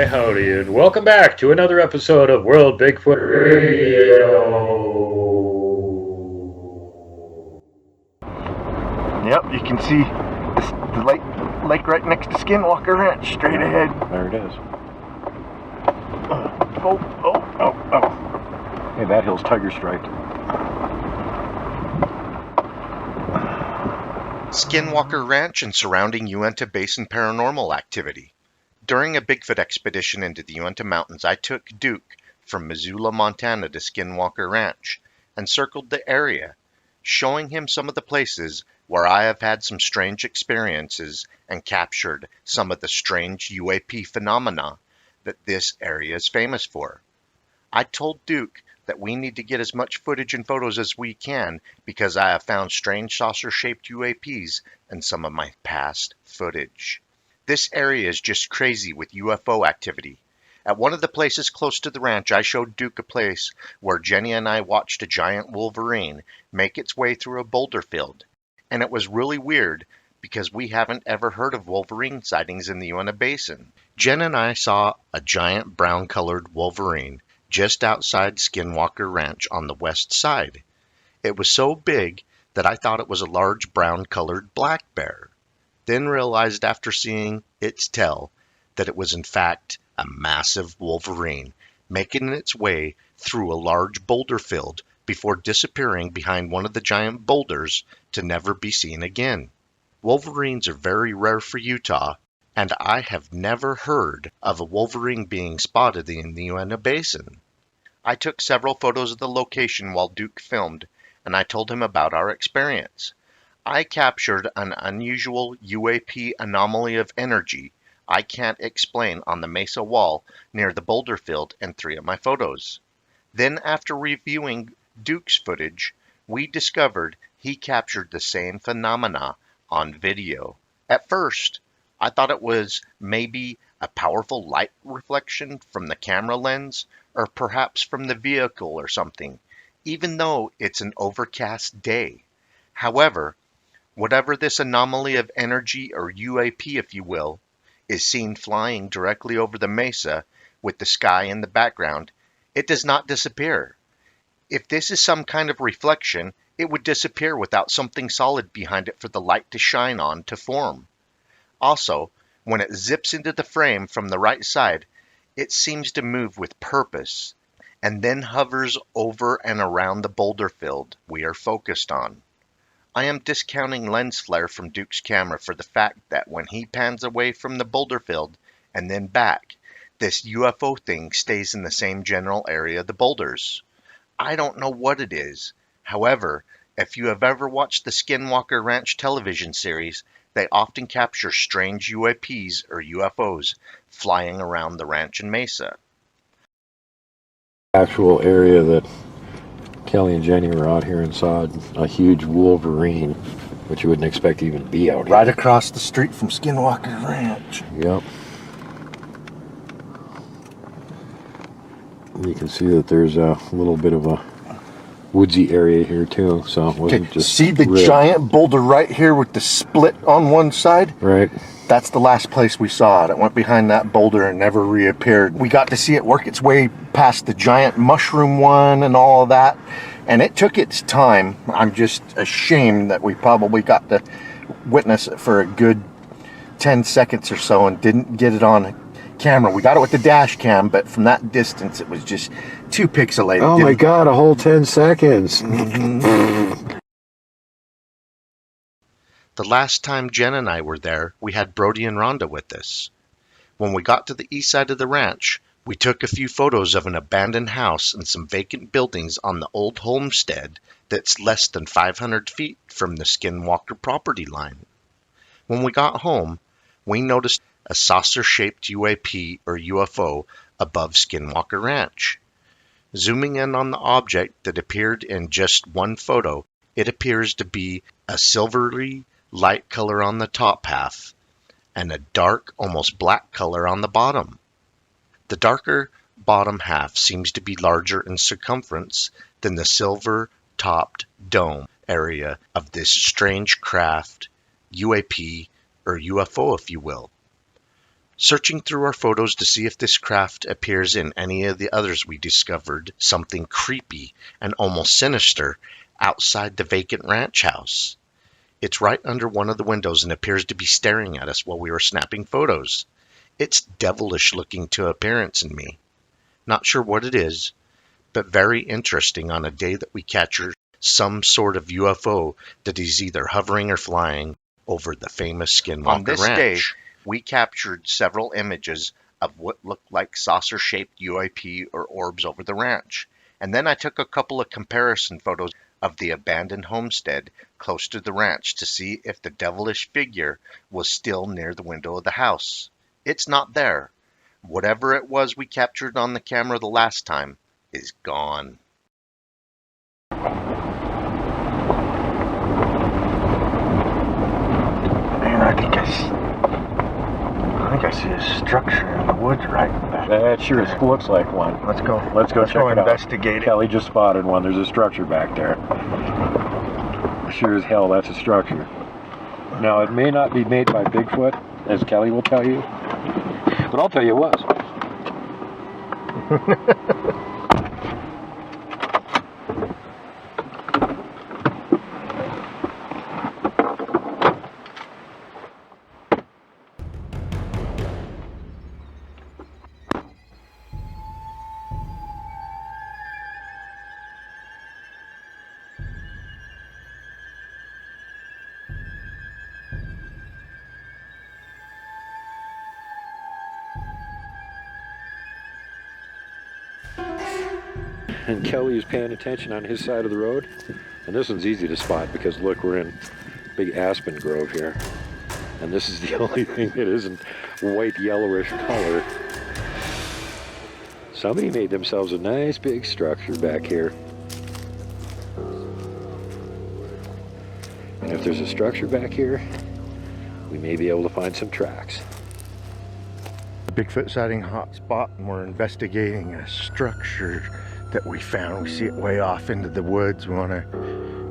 Howdy, and welcome back to another episode of World Bigfoot Radio. Yep, you can see the lake right next to Skinwalker Ranch, straight ahead. There it is. Oh. Hey, that hill's tiger striped. Skinwalker Ranch and surrounding Uinta Basin paranormal activity. During a Bigfoot expedition into the Uinta Mountains, I took Duke from Missoula, Montana to Skinwalker Ranch and circled the area, showing him some of the places where I have had some strange experiences and captured some of the strange UAP phenomena that this area is famous for. I told Duke that we need to get as much footage and photos as we can because I have found strange saucer-shaped UAPs in some of my past footage. This area is just crazy with UFO activity. At one of the places close to the ranch, I showed Duke a place where Jenny and I watched a giant wolverine make its way through a boulder field. And it was really weird because we haven't ever heard of wolverine sightings in the Uinta Basin. Jen and I saw a giant brown-colored wolverine just outside Skinwalker Ranch on the west side. It was so big that I thought it was a large brown-colored black bear. Then realized after seeing its tail that it was in fact a massive wolverine making its way through a large boulder field before disappearing behind one of the giant boulders to never be seen again. Wolverines are very rare for Utah, and I have never heard of a wolverine being spotted in the Uinta Basin. I took several photos of the location while Duke filmed, and I told him about our experience. I captured an unusual UAP anomaly of energy I can't explain on the mesa wall near the boulder field in 3 of my photos. Then after reviewing Duke's footage, we discovered he captured the same phenomena on video. At first, I thought it was maybe a powerful light reflection from the camera lens or perhaps from the vehicle or something, even though it's an overcast day. However, whatever this anomaly of energy, or UAP if you will, is seen flying directly over the mesa with the sky in the background, it does not disappear. If this is some kind of reflection, it would disappear without something solid behind it for the light to shine on to form. Also, when it zips into the frame from the right side, it seems to move with purpose, and then hovers over and around the boulder field we are focused on. I am discounting lens flare from Duke's camera for the fact that when he pans away from the boulder field and then back, this UFO thing stays in the same general area of the boulders. I don't know what it is. However, if you have ever watched the Skinwalker Ranch television series, they often capture strange UAPs or UFOs flying around the ranch and mesa. Actual area that Kelly and Jenny were out here and saw a huge wolverine, which you wouldn't expect to even be out here. Right across the street from Skinwalker Ranch. Yep. You can see that there's a little bit of a woodsy area here too, so it wasn't just see the ripped. Giant boulder right here with the split on one side? Right. That's the last place we saw it. It went behind that boulder and never reappeared. We got to see it work its way past the giant mushroom one and all of that, and it took its time. I'm just ashamed that we probably got to witness it for a good 10 seconds or so and didn't get it on camera. We got it with the dash cam, but from that distance it was just too pixelated. Oh my God, a whole 10 seconds. The last time Jen and I were there, we had Brody and Rhonda with us. When we got to the east side of the ranch, we took a few photos of an abandoned house and some vacant buildings on the old homestead that's less than 500 feet from the Skinwalker property line. When we got home, we noticed a saucer-shaped UAP or UFO above Skinwalker Ranch. Zooming in on the object that appeared in just one photo, it appears to be a silvery light color on the top half and a dark, almost black color on the bottom. The darker bottom half seems to be larger in circumference than the silver-topped dome area of this strange craft, UAP, or UFO, if you will. Searching through our photos to see if this craft appears in any of the others, we discovered something creepy and almost sinister outside the vacant ranch house. It's right under one of the windows and appears to be staring at us while we were snapping photos. It's devilish looking to appearance in me. Not sure what it is, but very interesting on a day that we capture some sort of UFO that is either hovering or flying over the famous Skinwalker Ranch. On this day, we captured several images of what looked like saucer-shaped UAP or orbs over the ranch. And then I took a couple of comparison photos of the abandoned homestead close to the ranch to see if the devilish figure was still near the window of the house. It's not there. Whatever it was we captured on the camera the last time is gone. Man, I think I see a structure in the woods right back. That sure looks like one. Let's go. Let's go check it out. Investigate it. Kelly just spotted one. There's a structure back there. Sure as hell, that's a structure. Now, it may not be made by Bigfoot, as Kelly will tell you, but I'll tell you it was. And Kelly is paying attention on his side of the road. And this one's easy to spot because look, we're in big aspen grove here. And this is the only thing that isn't white yellowish color. Somebody made themselves a nice big structure back here. And if there's a structure back here, we may be able to find some tracks. Bigfoot sighting hotspot, and we're investigating a structure that we found. We see it way off into the woods. We want to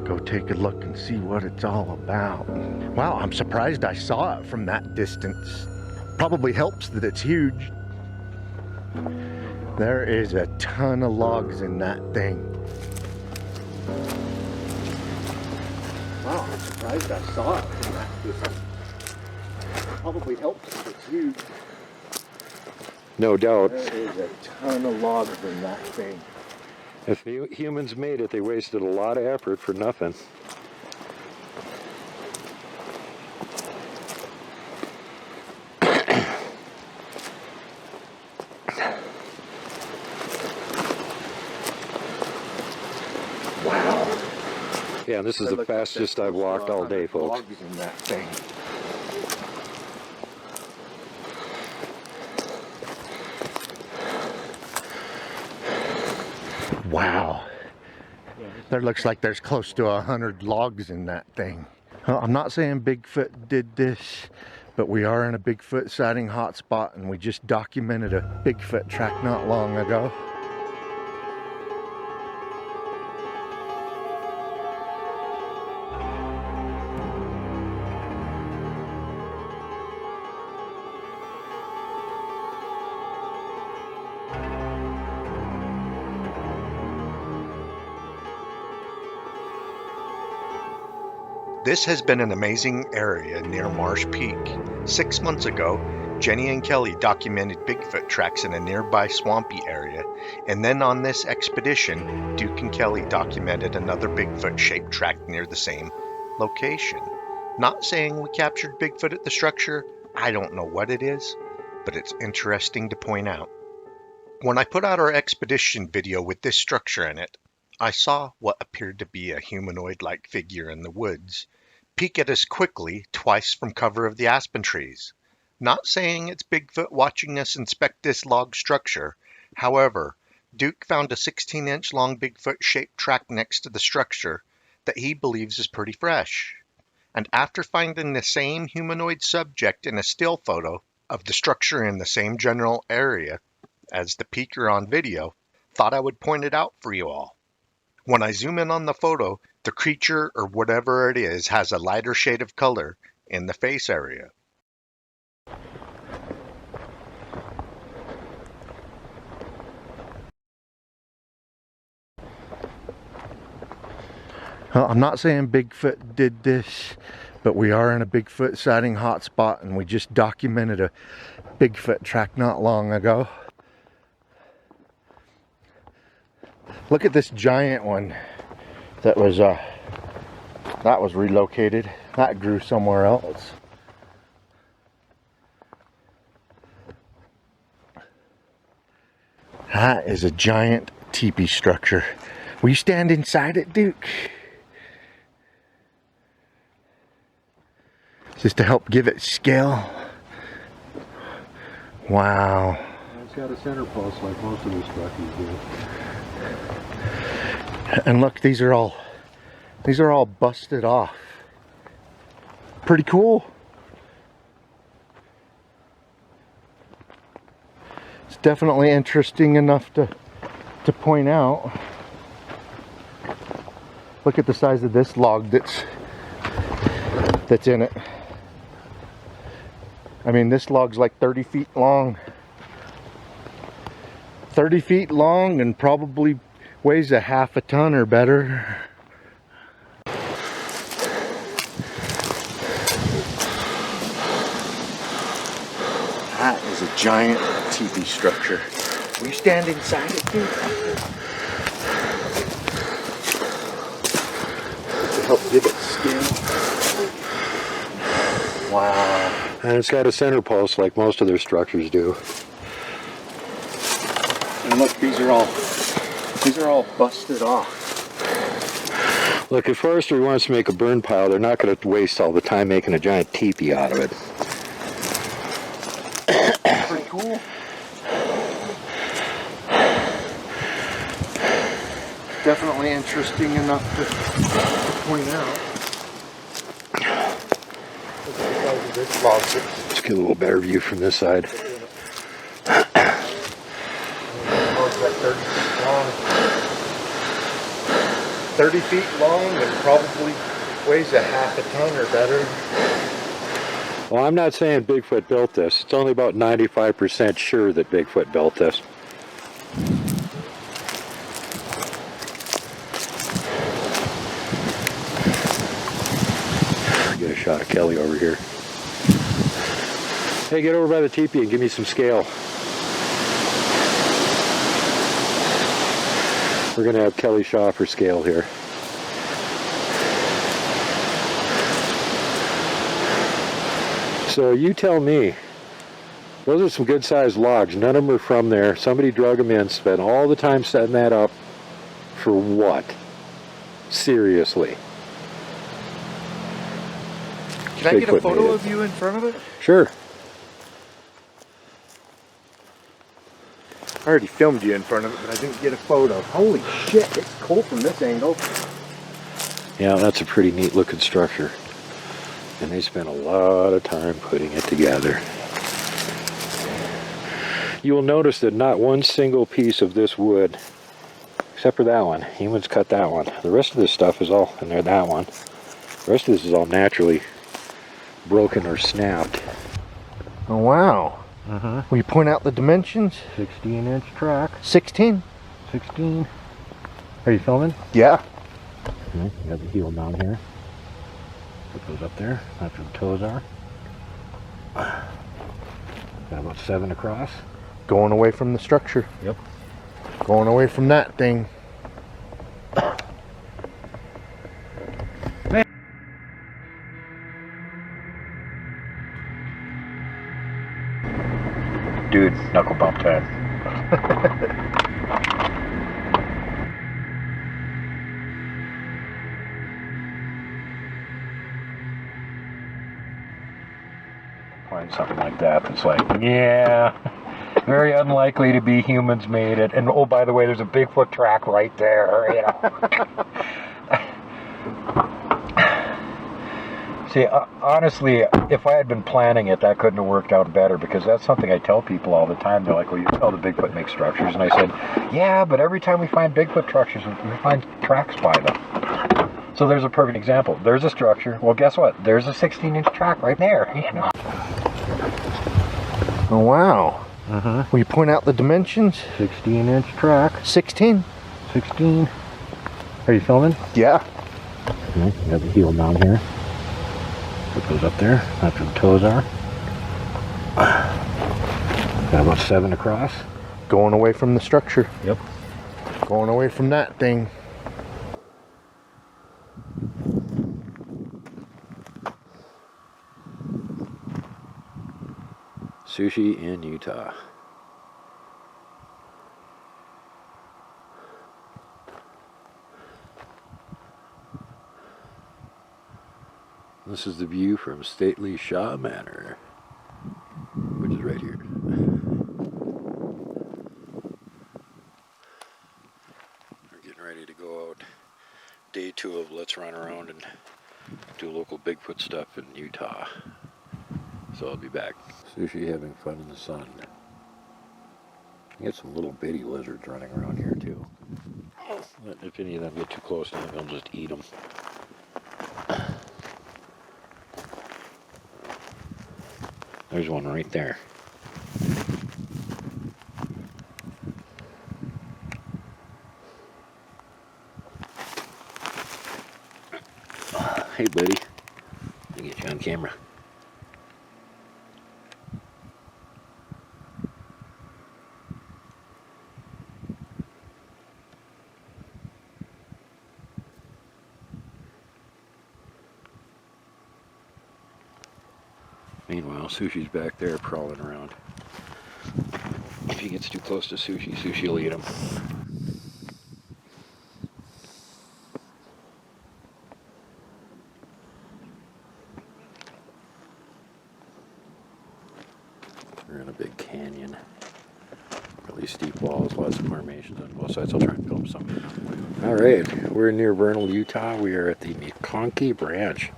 go take a look and see what it's all about. Wow, I'm surprised I saw it from that distance. Probably helps that it's huge. There is a ton of logs in that thing. Wow, I'm surprised I saw it from that distance. Probably helps that it's huge. No doubt. There is a ton of logs in that thing. If the humans made it, they wasted a lot of effort for nothing. Wow. Yeah, and this is the fastest I've walked all day, folks. Logs in that thing. Wow. There looks like there's close to 100 logs in that thing. Well, I'm not saying Bigfoot did this, but we are in a Bigfoot sighting hotspot, and we just documented a Bigfoot track not long ago. This has been an amazing area near Marsh Peak. 6 months ago, Jenny and Kelly documented Bigfoot tracks in a nearby swampy area, and then on this expedition, Duke and Kelly documented another Bigfoot-shaped track near the same location. Not saying we captured Bigfoot at the structure, I don't know what it is, but it's interesting to point out. When I put out our expedition video with this structure in it, I saw what appeared to be a humanoid-like figure in the woods peek at us quickly twice from cover of the aspen trees. Not saying it's Bigfoot watching us inspect this log structure. However, Duke found a 16-inch long Bigfoot-shaped track next to the structure that he believes is pretty fresh. And after finding the same humanoid subject in a still photo of the structure in the same general area as the peeker on video, thought I would point it out for you all. When I zoom in on the photo, the creature or whatever it is has a lighter shade of color in the face area. Well, I'm not saying Bigfoot did this, but we are in a Bigfoot sighting hotspot, and we just documented a Bigfoot track not long ago. Look at this giant one that was relocated. That grew somewhere else. That is a giant teepee structure. Will you stand inside it, Duke? Just to help give it scale. Wow. It's got a center post like most of the structures do. And look, these are all busted off. Pretty cool. It's definitely interesting enough to point out. Look at the size of this log that's in it. I mean, this log's like 30 feet long. 30 feet long and probably weighs a half a ton or better. That is a giant teepee structure. Will you stand inside it, dude? To help give it scale. Wow. And it's got a center post like most of their structures do. And look, these are all busted off. Look, if forestry wants to make a burn pile, they're not going to waste all the time making a giant teepee out of it. Pretty cool. Definitely interesting enough to point out. Look at the size of this log. Let's get a little better view from this side. Like 30 feet long. 30 feet long and probably weighs a half a ton or better. Well, I'm not saying Bigfoot built this. It's only about 95% sure that Bigfoot built this. Get a shot of Kelly over here. Hey, get over by the teepee and give me some scale. We're going to have Kelly Shaw for scale here. So you tell me, those are some good sized logs. None of them are from there. Somebody drug them in, spent all the time setting that up. For what? Seriously. Can I get a Bigfoot photo made it. of you in front of it? Sure. I already filmed you in front of it, but I didn't get a photo. Holy shit, it's cool from this angle. Yeah, that's a pretty neat looking structure. And they spent a lot of time putting it together. You will notice that not one single piece of this wood, except for that one, humans cut that one. The rest of this stuff is all, and there, that one. The rest of this is all naturally broken or snapped. Oh, wow. Will you point out the dimensions? 16-inch track. 16? 16. Are you filming? Yeah. Okay, you got the heel down here. Put those up there. That's where the toes are. Got about 7 across. Going away from the structure. Yep. Going away from that thing. Dude, knuckle bump time. Find something like that that's like, yeah, very unlikely to be humans made it. And oh, by the way, there's a Bigfoot track right there. You know. See, honestly, if I had been planning it, that couldn't have worked out better, because that's something I tell people all the time. They're like, well, you tell the Bigfoot makes structures. And I said, yeah, but every time we find Bigfoot structures, we find tracks by them. So there's a perfect example. There's a structure. Well, guess what? There's a 16-inch track right there. You know. Oh, wow. Will you point out the dimensions? 16-inch track. 16? 16. Are you filming? Yeah. Okay, got the heel down here. Put those up there. That's where the toes are. Got about 7 across. Going away from the structure. Yep. Going away from that thing. Sushi in Utah. This is the view from stately Shaw Manor, which is right here. We're getting ready to go out. Day 2 of Let's Run Around and do local Bigfoot stuff in Utah. So I'll be back. Sushi having fun in the sun. You get some little bitty lizards running around here too. But if any of them get too close to them, they'll just eat them. There's one right there. Hey buddy, let me get you on camera. Meanwhile, Sushi's back there prowling around. If he gets too close to Sushi, Sushi will eat him. We're in a big canyon. Really steep walls, lots of formations on both sides. I'll try and film some. Alright, we're near Vernal, Utah. We are at the McConkey Branch,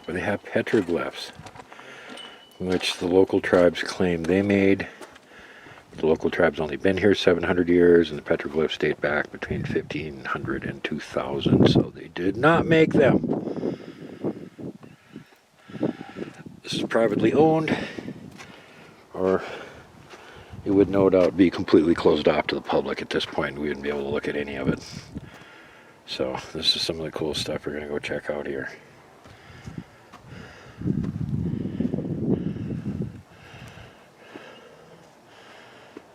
where they have petroglyphs, which the local tribes claim they made. The local tribes only been here 700 years, and the petroglyphs date back between 1500 and 2000, so they did not make them. This is privately owned, or it would no doubt be completely closed off to the public at this point. We wouldn't be able to look at any of it. So this is some of the cool stuff we're going to go check out here.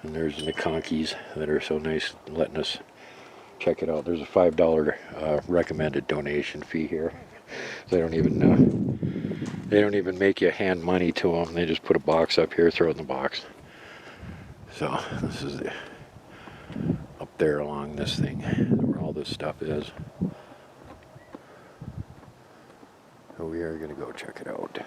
And there's the McConkeys that are so nice letting us check it out. There's a $5 recommended donation fee here. They don't even make you hand money to them. They just put a box up here, throw it in the box. So this is up there along this thing where all this stuff is. So we are going to go check it out.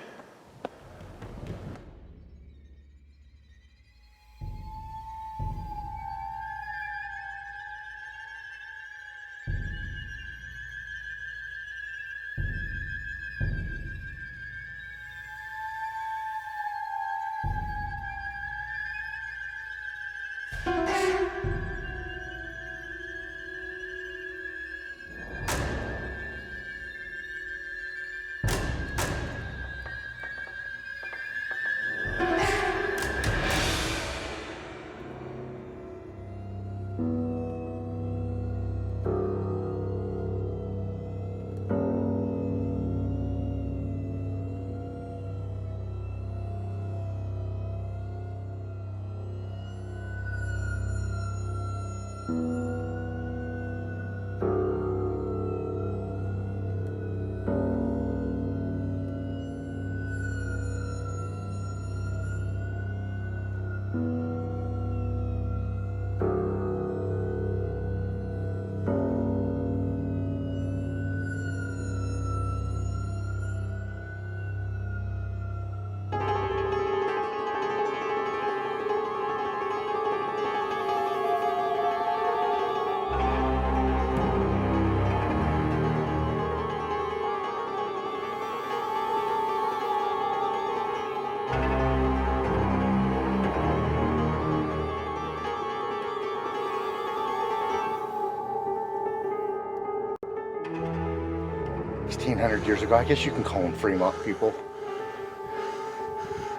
1,500 years ago. I guess you can call them Fremont people.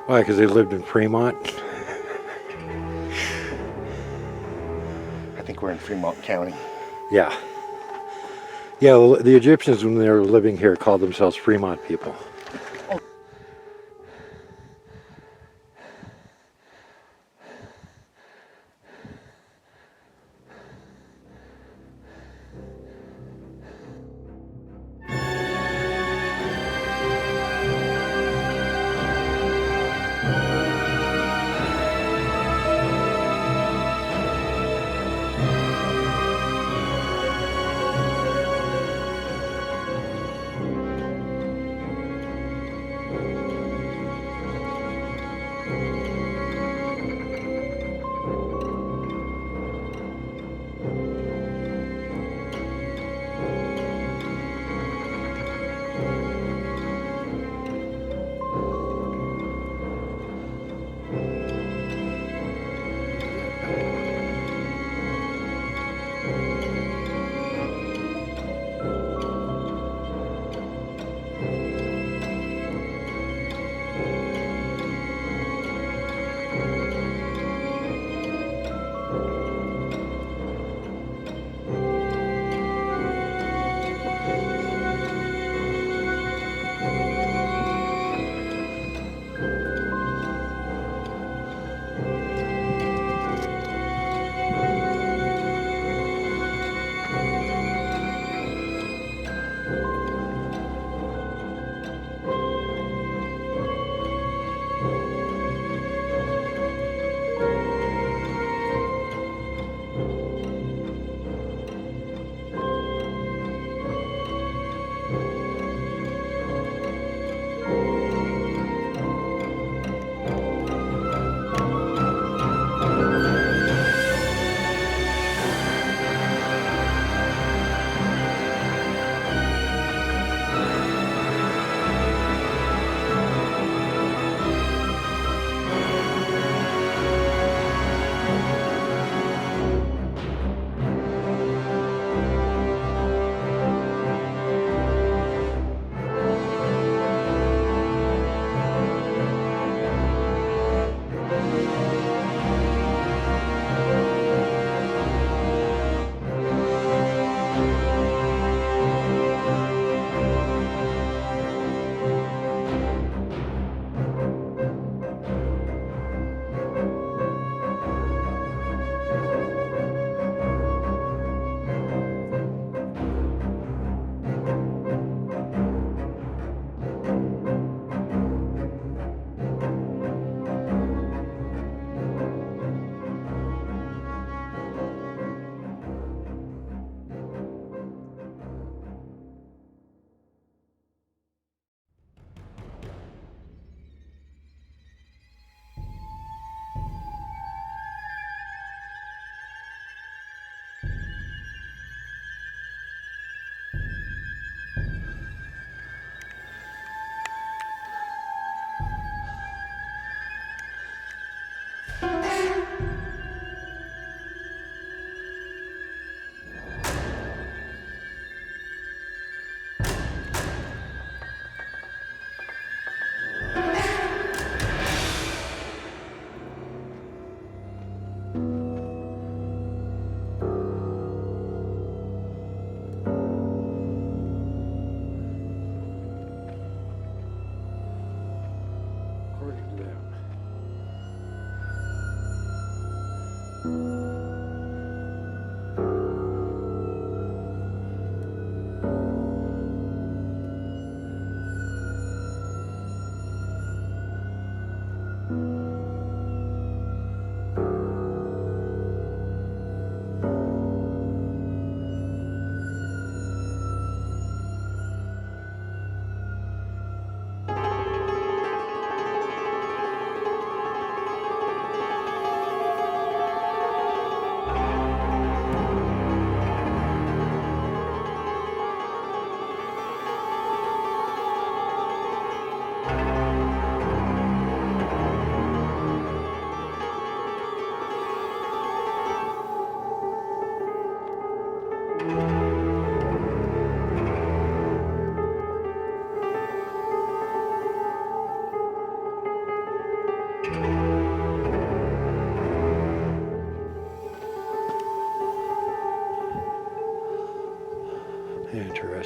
Why? Because they lived in Fremont? I think we're in Fremont County. Yeah. Yeah, well, the Egyptians, when they were living here, called themselves Fremont people.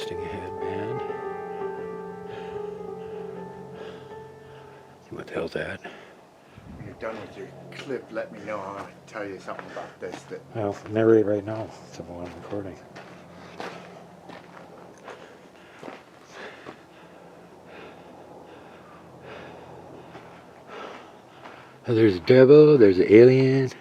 Interesting headband. What the hell's that? When you're done with your clip, let me know. I want to tell you something about this. Well, narrate right now. So I'm recording. Oh, there's a devil, there's an alien.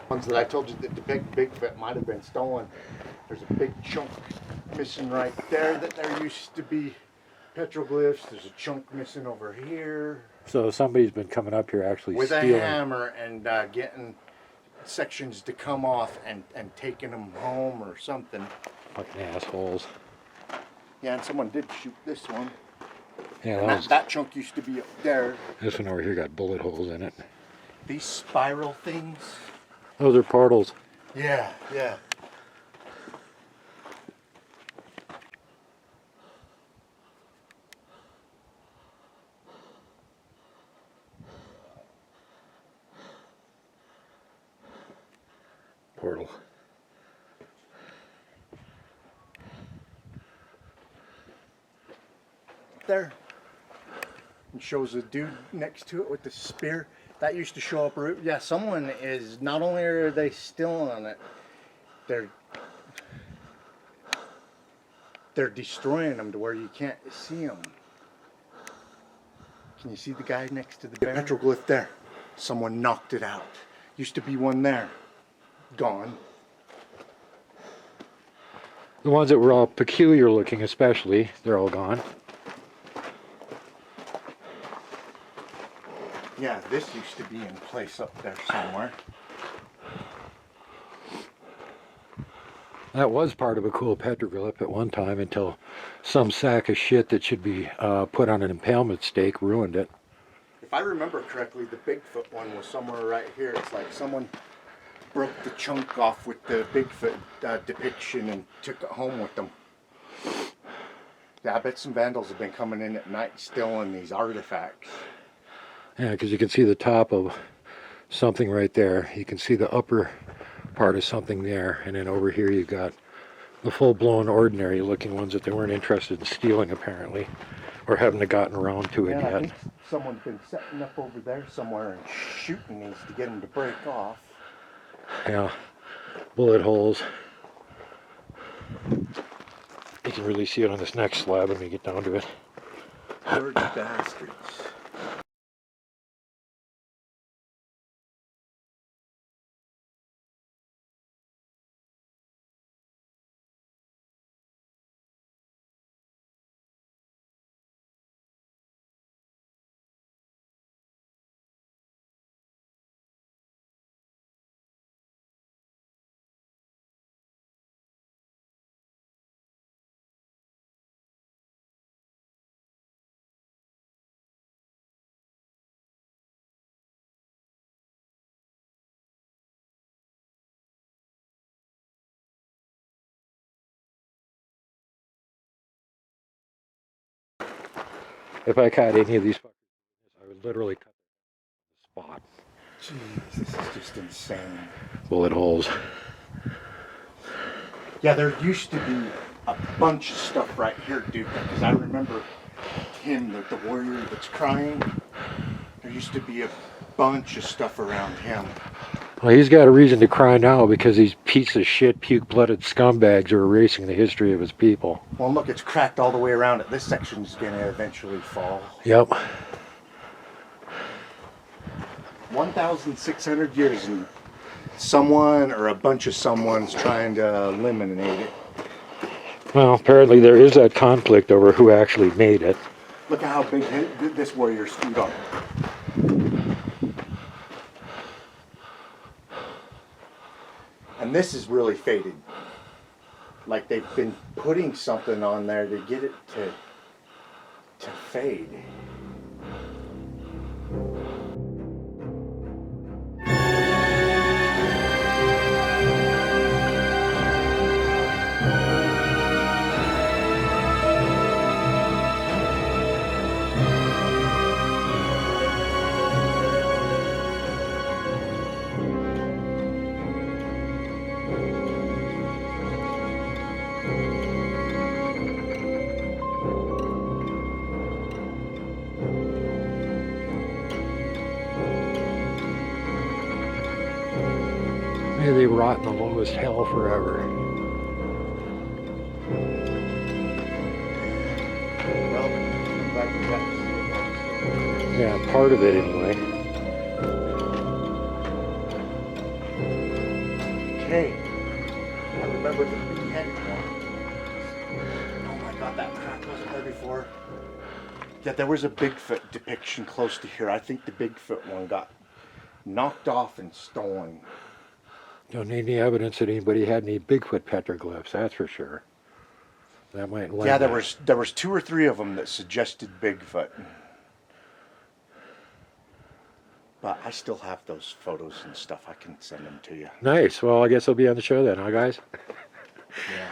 Ones that I told you that the big Bigfoot might have been stolen. There's a big chunk missing right there that there used to be petroglyphs. There's a chunk missing over here. So somebody's been coming up here actually With stealing. a hammer and getting sections to come off and taking them home or something. Fucking assholes. Yeah, and someone did shoot this one. Yeah, And that chunk used to be up there. this one over here got bullet holes in it. These spiral things. Those are portals. Yeah, yeah. Portal. There. And shows a dude next to it with the spear. That used to show up. Yeah, someone is, not only are they still on it, they're destroying them to where you can't see them. Can you see the guy next to the bear? Petroglyph there. Someone knocked it out. Used to be one there. Gone. The ones that were all peculiar looking especially, they're all gone. Yeah, this used to be in place up there somewhere. That was part of a cool petroglyph at one time until some sack of shit that should be put on an impalement stake ruined it. If I remember correctly, the Bigfoot one was somewhere right here. It's like someone broke the chunk off with the Bigfoot depiction and took it home with them. Yeah, I bet some vandals have been coming in at night stealing these artifacts. Yeah, because you can see the top of something right there. You can see the upper part of something there. And then over here you've got the full-blown ordinary looking ones that they weren't interested in stealing apparently. Or haven't gotten around to it Yeah, yet. I think someone's been setting up over there somewhere and shooting these to get them to break off. Yeah, bullet holes. You can really see it on this next slab when we get down to it. Dirty bastards. If I caught any of these fuckers, I would literally cut the spot. Jeez, this is just insane. Bullet holes. Yeah, there used to be a bunch of stuff right here, dude, because I remember him, the warrior that's crying. There used to be a bunch of stuff around him. Well, he's got a reason to cry now because these piece of shit, puke-blooded scumbags are erasing the history of his people. Well, look, it's cracked all the way around it. This section's gonna eventually fall. Yep. 1,600 years, and someone or a bunch of someone's trying to eliminate it. Well, apparently there is that conflict over who actually made it. Look at how big this warrior's feet are. And this is really faded. Like they've been putting something on there to get it to fade. Maybe they rot in the lowest hell forever. Well, I'm glad we got to see it. Yeah, part of it anyway. Okay. I remember the beheaded one. Oh my god, that crack wasn't there before. Yeah, there was a Bigfoot depiction close to here. I think the Bigfoot one got knocked off and stolen. Don't need any evidence that anybody had any Bigfoot petroglyphs, that's for sure. That might lend Yeah, that. there was 2 or 3 of them that suggested Bigfoot. But I still have those photos and stuff. I can send them to you. Nice. Well, I guess I'll be on the show then, huh, guys? Yeah.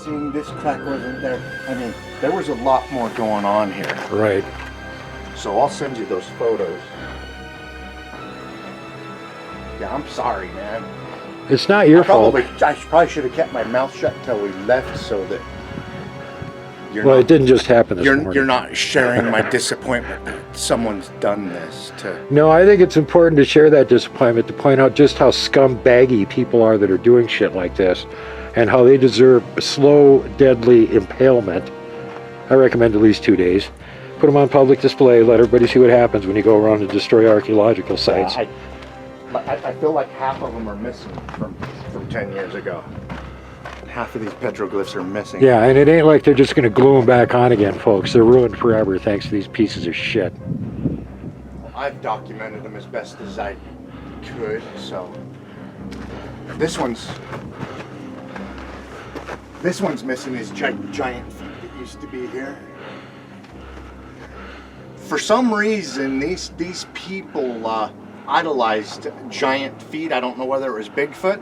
Seeing this crack wasn't there. I mean, there was a lot more going on here. Right. So I'll send you those photos. Yeah, I'm sorry, man. It's not your fault. I probably should have kept my mouth shut until we left, so that Well, it didn't just happen this morning. you're not sharing my disappointment that someone's done this to. No, I think it's important to share that disappointment, to point out just how scumbaggy people are that are doing shit like this, and how they deserve slow, deadly impalement. I recommend at least 2 days. Put them on public display, let everybody see what happens when you go around and destroy archaeological sites. I feel like half of them are missing from 10 years ago. Half of these petroglyphs are missing. Yeah, and it ain't like they're just going to glue them back on again, folks. They're ruined forever thanks to these pieces of shit. I've documented them as best as I could, so this one's missing his giant feet that used to be here. For some reason, these people idolized giant feet. I don't know whether it was Bigfoot,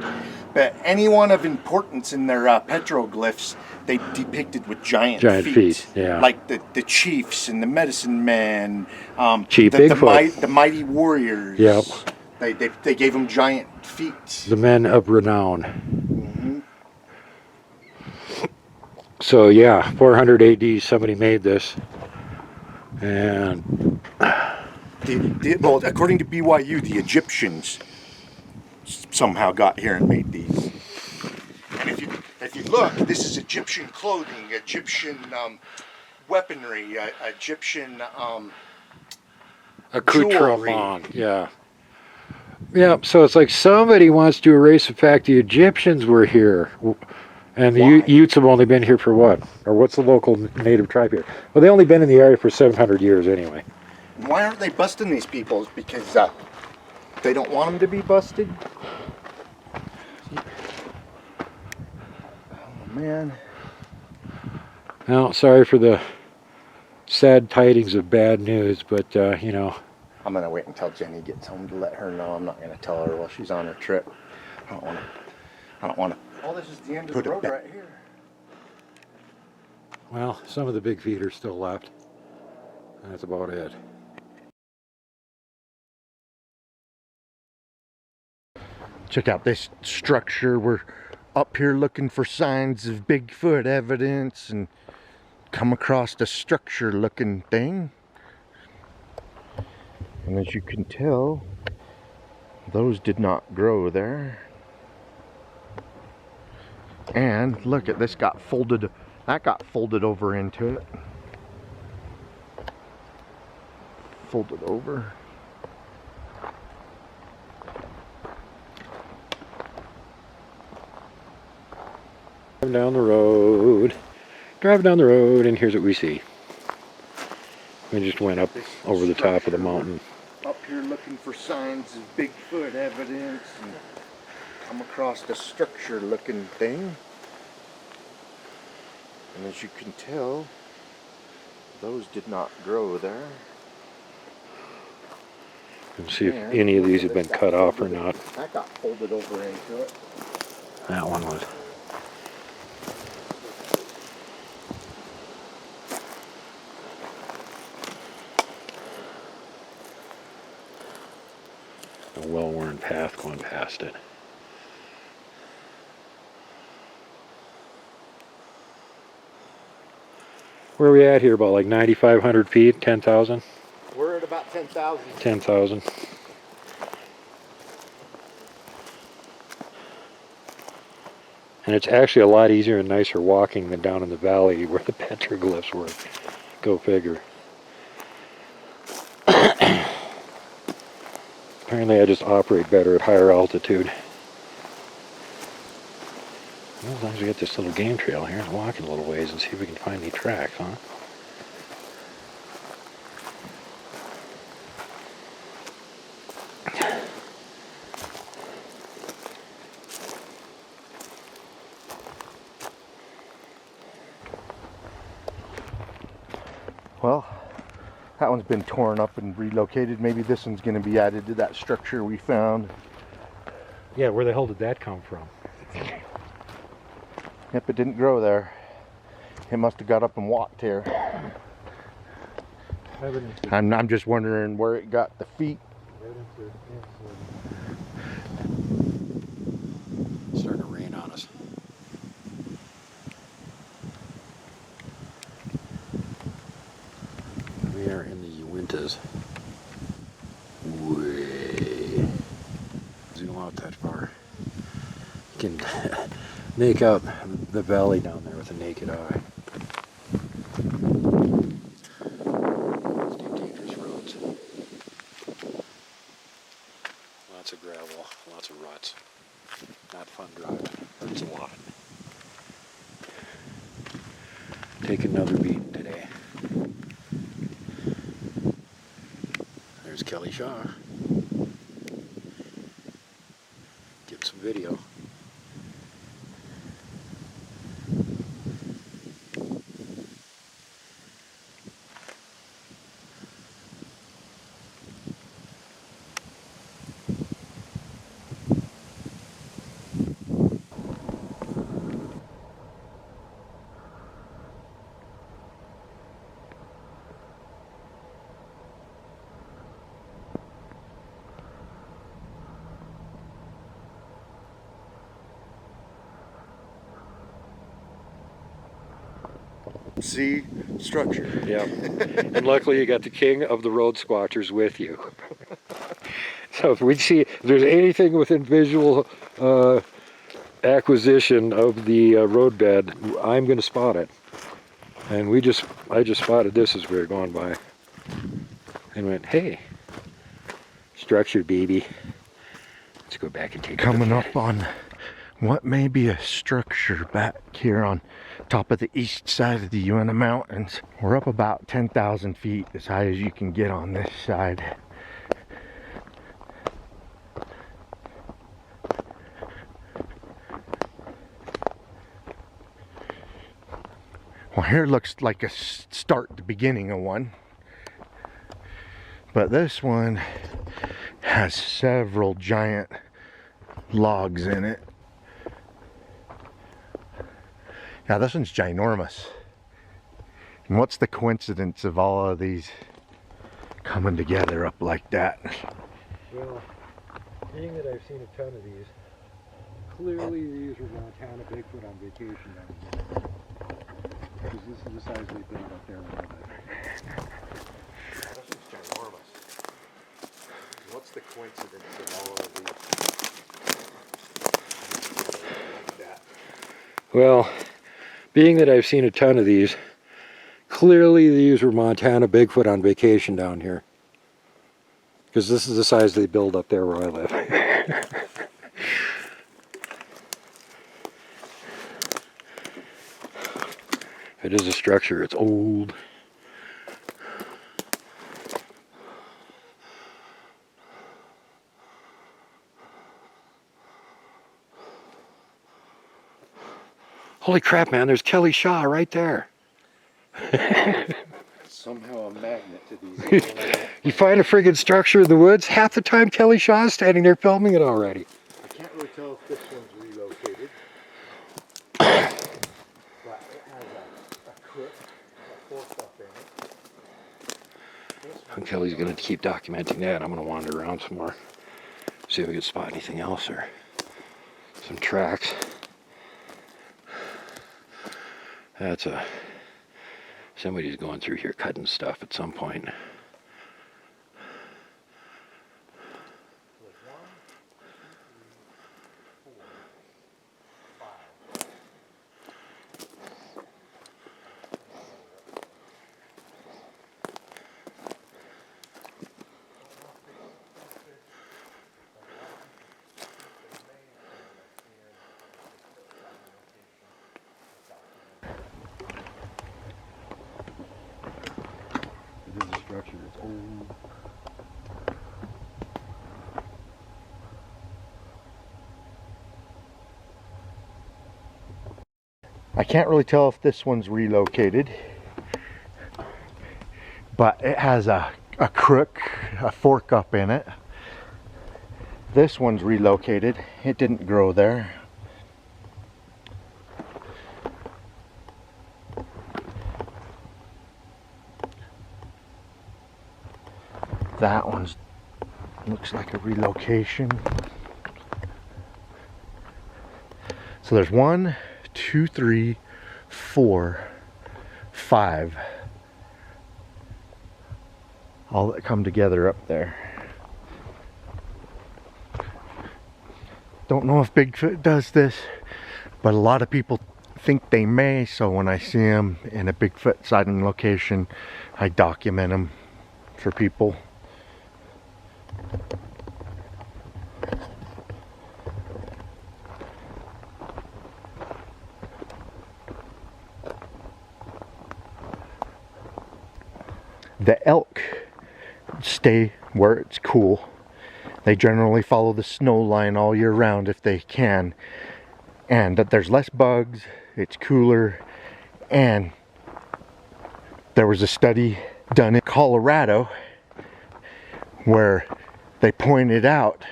but anyone of importance in their petroglyphs, they depicted with giant feet. Yeah. Like the chiefs and the medicine men, Chief Bigfoot. the mighty warriors. Yep. They gave them giant feet. The men of renown. Mm-hmm. So yeah, 400 AD, somebody made this. And Well, according to BYU, the Egyptians somehow got here and made these. And if you look, this is Egyptian clothing, Egyptian weaponry, Egyptian accoutrement, yeah. Yeah, so it's like somebody wants to erase the fact the Egyptians were here. And the Utes have only been here for what? Or what's the local native tribe here? Well, they've only been in the area for 700 years anyway. Why aren't they busting these people? It's because they don't want them to be busted. Oh, man. Well, sorry for the sad tidings of bad news, but, you know. I'm going to wait until Jenny gets home to let her know. I'm not going to tell her while she's on her trip. I I don't want to. Oh, this is the end of Put the it road back. right here. Well, some of the big feet are still left. That's about it. Check out this structure. We're up here looking for signs of Bigfoot evidence and come across a structure looking thing. And as you can tell, those did not grow there. And look at this, got folded, that got folded over into it. Folded over. Driving down the road, and here's what we see. We just went up over the top of the mountain. Up here looking for signs of Bigfoot evidence and come across a structure looking thing. And as you can tell, those did not grow there. And see if any of these have been cut off or not. That got folded over into it. That one was. A well-worn path going past it. Where are we at here? About like 9,500 feet? 10,000? We're at about 10,000. 10,000. And it's actually a lot easier and nicer walking than down in the valley where the petroglyphs were. Go figure. Apparently I just operate better at higher altitude. Well, as long as we get this little game trail here and walk a little ways and see if we can find any tracks, huh? Well, that one's been torn up and relocated. Maybe this one's going to be added to that structure we found. Yeah, where the hell did that come from? Yep, it didn't grow there. It must have got up and walked here. I'm just wondering where it got the feet. It's starting to rain on us. We are in the Uintas. Way. Zoom out that far. You can make out the valley down there with the naked eye. Dangerous roads. Lots of gravel, lots of ruts. Not fun driving. Hurts a lot. Take another beat today. There's Kelly Shaw. Get some video. See, structure. Yeah. And luckily you got the king of the road squatchers with you. So if there's anything within visual acquisition of the roadbed, I'm going to spot it. And I just spotted this as we were going by. And went, hey, structure, baby. Let's go back and take a Coming look. up on what may be a structure back here on top of the east side of the Uinta Mountains. We're up about 10,000 feet, as high as you can get on this side. Well, here looks like a start, the beginning of one. But this one has several giant logs in it. Yeah, this one's ginormous. And what's the coincidence of all of these coming together up like that? Well, being that I've seen a ton of these, clearly these were Montana Bigfoot on vacation down here. Because this is the size they build up there a little bit. This one's ginormous. What's the coincidence of all of these like that? Well, being that I've seen a ton of these, clearly these were Montana Bigfoot on vacation down here. Because this is the size they build up there where I live. It is a structure, it's old. Holy crap, man, there's Kelly Shaw right there. Somehow a magnet to these. You find a friggin' structure in the woods, half the time Kelly Shaw's standing there filming it already. I can't really tell if this one's relocated. But it has a crook, a fork up in it. And Kelly's gonna keep documenting that. I'm gonna wander around some more. See if we can spot anything else or some tracks. That's somebody's going through here cutting stuff at some point. It is a structure, it's old. I can't really tell if this one's relocated, but it has a crook, a fork up in it. This one's relocated. It didn't grow there. That one's looks like a relocation. So there's 1, 2, 3, 4, 5. All that come together up there. Don't know if Bigfoot does this, but a lot of people think they may, so when I see them in a Bigfoot sighting location, I document them for people. The elk stay where it's cool. They generally follow the snow line all year round if they can. And that there's less bugs, it's cooler, and there was a study done in Colorado where they pointed out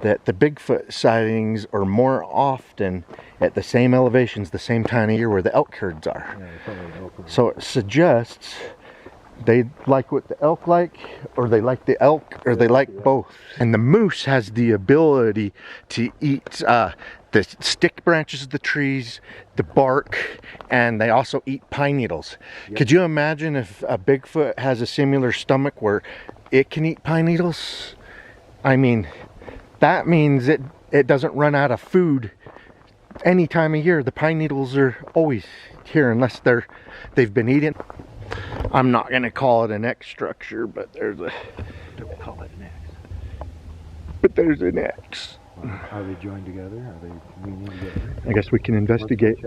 that the Bigfoot sightings are more often at the same elevations the same time of year where the elk herds are. So it suggests they like what the elk like, or they like the elk, or they like both. And the moose has the ability to eat the stick branches of the trees, the bark, and they also eat pine needles. Yep. Could you imagine if a Bigfoot has a similar stomach where it can eat pine needles? I mean, that means it doesn't run out of food any time of year. The pine needles are always here unless they've been eaten. I'm not going to call it an X structure, but there's a... Don't call it an X. But there's an X. Are they joined together? Are they leaning together? I guess we can investigate.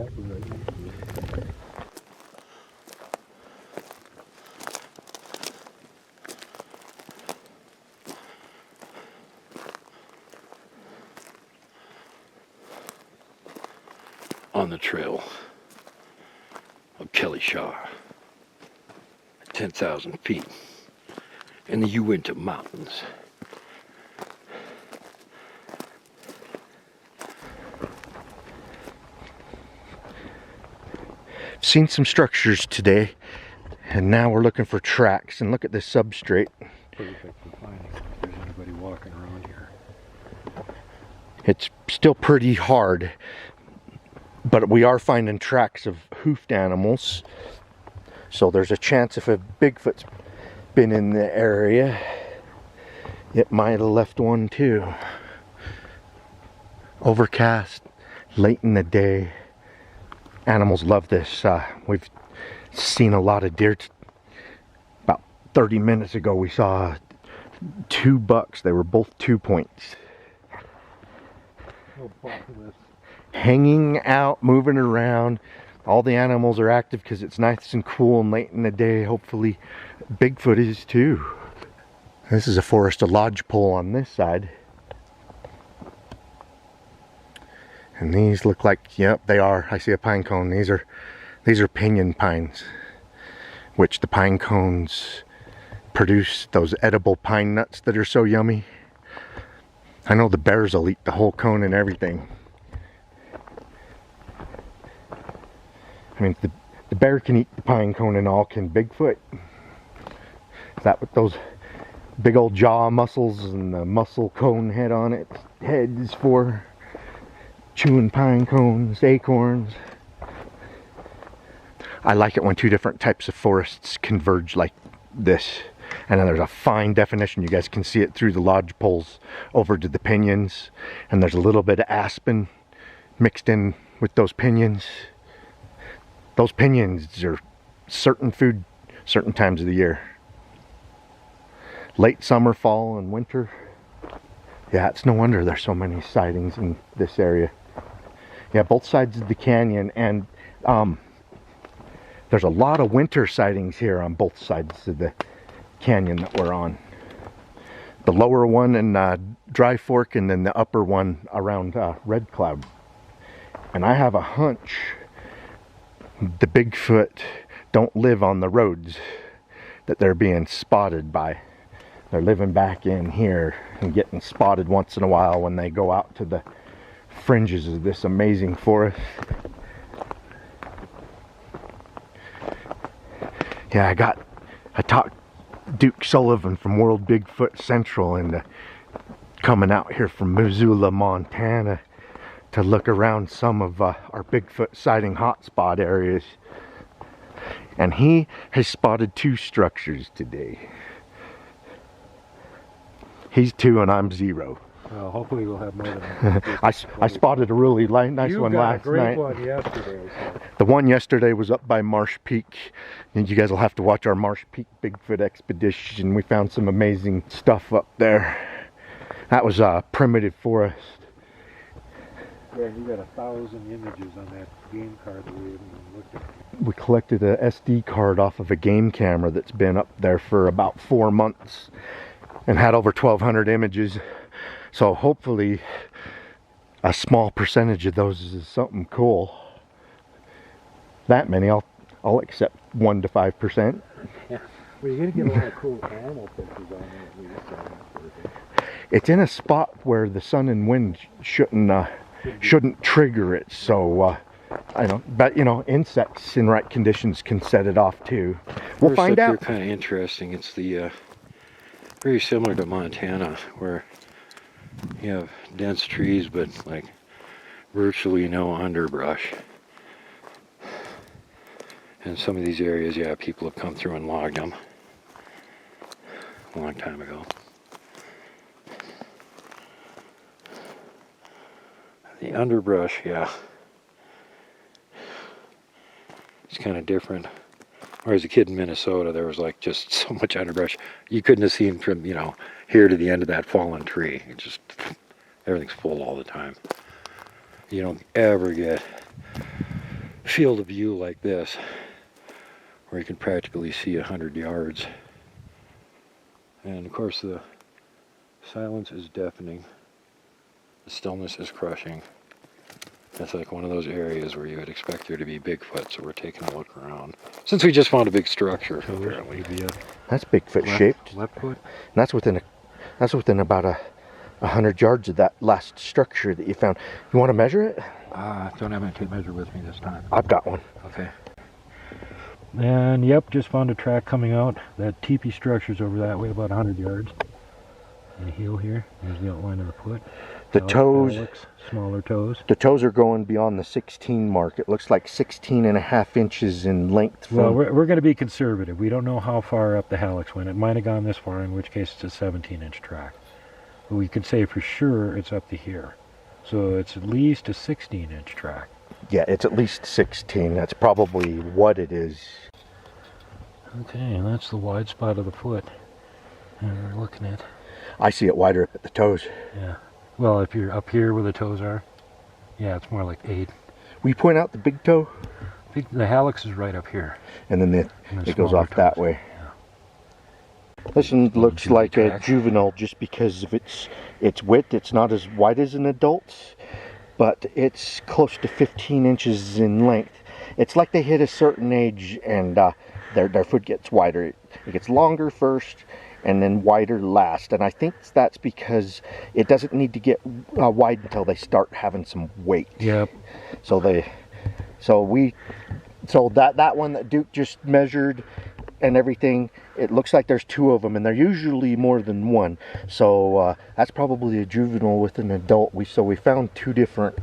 On the trail of Kelly Shaw, 10,000 feet in the Uinta Mountains. Seen some structures today, and now we're looking for tracks. And look at this substrate. Perfect for finding if there's anybody walking around here. It's still pretty hard, but we are finding tracks of hoofed animals. So there's a chance if a Bigfoot's been in the area, it might have left one too. Overcast, late in the day. Animals love this. We've seen a lot of deer. About 30 minutes ago we saw 2 bucks. They were both 2 points. Hanging out, moving around. All the animals are active because it's nice and cool and late in the day. Hopefully Bigfoot is too. This is a forest lodgepole on this side. And these look like, yep, they are. I see a pine cone. These are pinyon pines, which the pine cones produce those edible pine nuts that are so yummy. I know the bears will eat the whole cone and everything. I mean, the bear can eat the pine cone and all, can Bigfoot? Is that what those big old jaw muscles and the muscle cone head on its head is for? Chewing pine cones, acorns. I like it when 2 different types of forests converge like this. And then there's a fine definition. You guys can see it through the lodge poles over to the pinyons. And there's a little bit of aspen mixed in with those pinyons. Those pinyons are certain food, certain times of the year. Late summer, fall, and winter. Yeah, it's no wonder there's so many sightings in this area. Yeah, both sides of the canyon, and there's a lot of winter sightings here on both sides of the canyon that we're on. The lower one in Dry Fork, and then the upper one around Red Cloud. And I have a hunch the Bigfoot don't live on the roads that they're being spotted by. They're living back in here and getting spotted once in a while when they go out to the fringes of this amazing forest. Yeah, I talked Duke Sullivan from World Bigfoot Central and coming out here from Missoula, Montana to look around some of our Bigfoot sighting hotspot areas. And he has spotted 2 structures today. He's 2 and I'm 0. Well, hopefully we'll have more than that. I spotted a really nice one last night. You got a great one yesterday. So. The one yesterday was up by Marsh Peak. And you guys will have to watch our Marsh Peak Bigfoot expedition. We found some amazing stuff up there. That was a primitive forest. Yeah, you got 1,000 images on that game card that we haven't even looked at. We collected a SD card off of a game camera that's been up there for about 4 months and had over 1,200 images. So hopefully a small percentage of those is something cool. That many, I'll accept 1 to 5%. Yeah. Well, you're gonna get a lot of cool animal pictures on it at least. It's in a spot where the sun and wind shouldn't trigger it. So I don't. But you know, insects in right conditions can set it off too. We'll find out. First up here, kind of interesting. It's the very similar to Montana, where you have dense trees, but like virtually no underbrush. And some of these areas, yeah, people have come through and logged them a long time ago. The underbrush, yeah, it's kind of different. Whereas a kid in Minnesota, there was like just so much underbrush. You couldn't have seen from, you know, here to the end of that fallen tree. It just, everything's full all the time. You don't ever get field of view like this, where you can practically see 100 yards. And of course the silence is deafening. The stillness is crushing. It's like one of those areas where you would expect there to be Bigfoot, so we're taking a look around. Since we just found a big structure, apparently. That's Bigfoot shaped. Left foot? And that's within about 100 yards of that last structure that you found. You want to measure it? Don't have my tape measure with me this time. I've got one. Okay. And yep, just found a track coming out. That teepee structure's over that way, about 100 yards. And the heel here, there's the outline of the foot. The toes, Alex, smaller toes. the toes are going beyond the 16 mark. It looks like 16.5 inches in length. From, Well, we're going to be conservative. We don't know how far up the hallux went. It might have gone this far, in which case it's a 17-inch track. But we can say for sure it's up to here. So it's at least a 16-inch track. yeah, it's at least 16. That's probably what it is. Okay, and that's the wide spot of the foot. And we're looking at, I see it wider up at the toes. yeah. Well, if you're up here where the toes are, yeah, it's more like 8. We point out the big toe, The hallux is right up here. and then And the it goes smaller off that toes. way. This one looks Juvenile like a track. juvenile just because of its width. It's not as wide as an adult's, but it's close to 15 inches in length. It's like they hit a certain age and their foot gets wider. It gets longer first and then wider last. And I think that's because it doesn't need to get wide until they start having some weight. Yep. So that one that Duke just measured and everything, it looks like there's 2 of them, and they're usually more than one. So that's probably a juvenile with an adult. So we found 2 different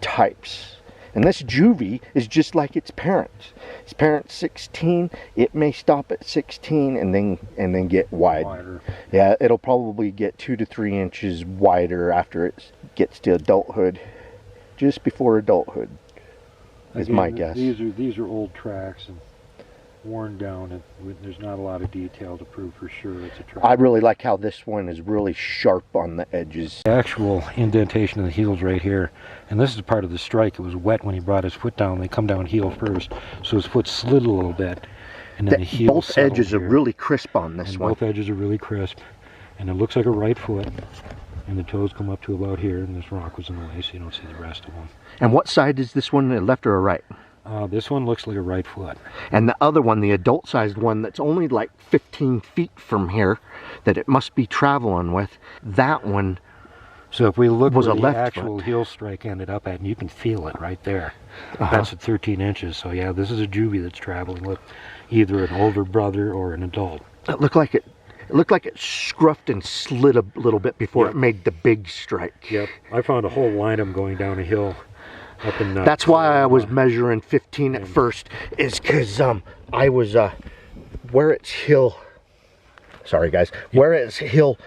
types. And this juvie is just like its parents. Its parents 16. It may stop at 16 and then get wide. Wider. Yeah, it'll probably get 2 to 3 inches wider after it gets to adulthood, just before adulthood, is my guess. These are old tracks and worn down, and there's not a lot of detail to prove for sure it's a track. I really like how this one is really sharp on the edges. The actual indentation of the heel's right here, and this is part of the strike. It was wet when he brought his foot down. They come down heel first, so his foot slid a little bit, and then the heel Both settled edges are here. really crisp on this And one. both edges are really crisp, and it looks like a right foot, and the toes come up to about here, and this rock was in the way, so you don't see the rest of them. And what side is this one, a left or a right? This one looks like a right foot. And the other one, the adult-sized one that's only like 15 feet from here, that it must be traveling with, that one So if we look was where a the left actual foot. heel strike ended up at, and you can feel it right there. That's at 13 inches. So yeah, this is a juvie that's traveling with either an older brother or an adult. It looked like it scruffed and slid a little bit before it made the big strike. Yep, I found a whole line of them going down a hill up in. That's why I was measuring 15 at first, is because I was where its heel. Sorry guys, where its heel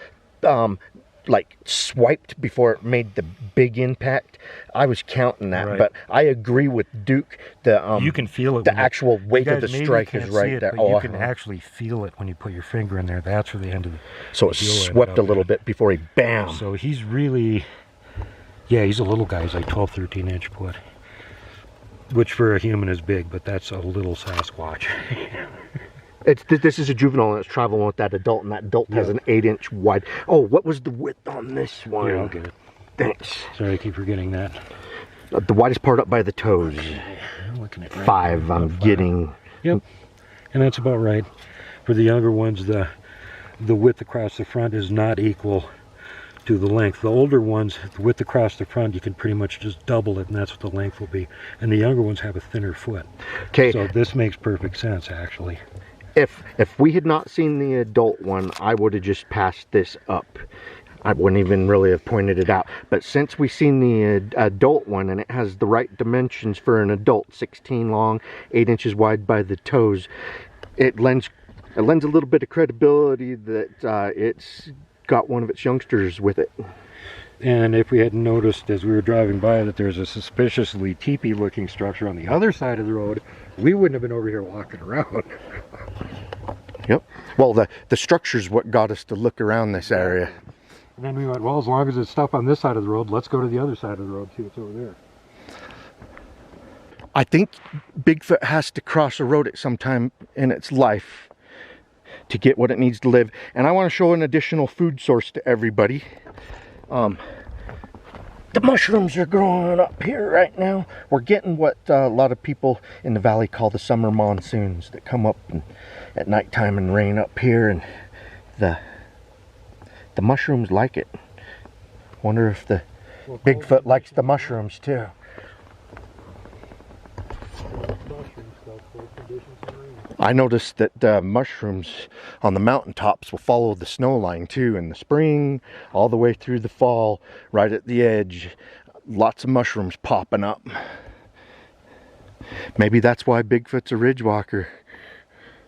like swiped before it made the big impact. I was counting that, Right. but I agree with Duke. You can feel it. The when you- actual weight you of the guys maybe strike can't is see right it, there. but you can actually feel it when you put your finger in there. That's where the end of the. So it heel ended swept up a little at. bit before he bam. So he's really, yeah, he's a little guy. He's like 12, 13 inch foot, which for a human is big, but that's a little Sasquatch. This is a juvenile and it's traveling with that adult, and that adult has an 8-inch wide. Oh, what was the width on this one? Yeah, I'll get it. Thanks. Sorry, I keep forgetting that. The widest part up by the toes. I'm looking at right 5, now, I'm about 5. getting. Yep, and that's about right. For the younger ones, the width across the front is not equal to the length. The older ones, the width across the front, you can pretty much just double it, and that's what the length will be. And the younger ones have a thinner foot. Okay, So this makes perfect sense, actually. if we had not seen the adult one, I would have just passed this up. I wouldn't even really have pointed it out. But since we've seen the adult one, and it has the right dimensions for an adult, 16 long, 8 inches wide by the toes, it lends a little bit of credibility that it's got one of its youngsters with it. And if we hadn't noticed as we were driving by that there's a suspiciously teepee looking structure on the other side of the road, we wouldn't have been over here walking around. Yep. Well, the structure's what got us to look around this area. And then we went, well, as long as it's stuff on this side of the road, let's go to the other side of the road, see what's over there. I think Bigfoot has to cross a road at some time in its life to get what it needs to live. And I want to show an additional food source to everybody. The mushrooms are growing up here right now. We're getting what a lot of people in the valley call the summer monsoons that come up at nighttime and rain up here, and the mushrooms like it. Wonder if the Bigfoot likes the mushrooms too. Mushrooms, cold conditions. I noticed that mushrooms on the mountaintops will follow the snow line too in the spring, all the way through the fall, right at the edge. Lots of mushrooms popping up. Maybe that's why Bigfoot's a ridge walker.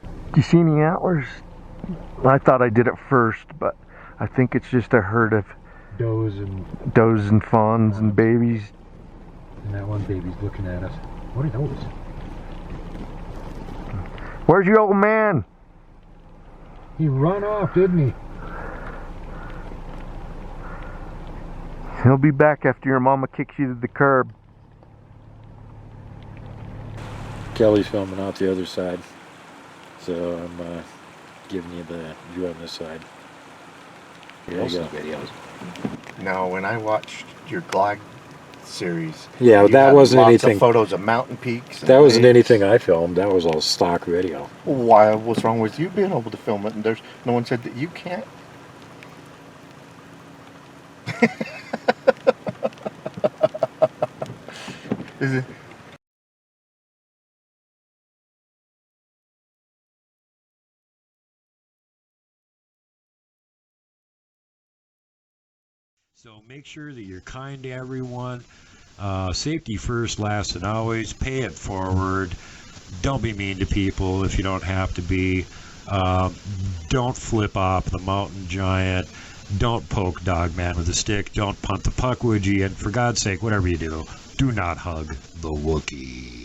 Do you see any antlers? I thought I did it first, but I think it's just a herd of Does and fawns and babies. And that one baby's looking at us. What are those? Where's your old man? He run off, didn't he? He'll be back after your mama kicks you to the curb. Kelly's filming out the other side, so I'm giving you the view on this side. There you go. Videos. No, when I watched your Glide series, Yeah, you that had wasn't lots anything. of photos of mountain peaks. That wasn't anything I filmed. That was all stock video. Why? What's wrong with you being able to film it? And there's no one said that you can't. Is it? So make sure that you're kind to everyone. Safety first, last, and always. Pay it forward. Don't be mean to people if you don't have to be. Don't flip off the mountain giant. Don't poke Dogman with a stick. Don't punt the puck, would you? And for God's sake, whatever you do, do not hug the Wookiee.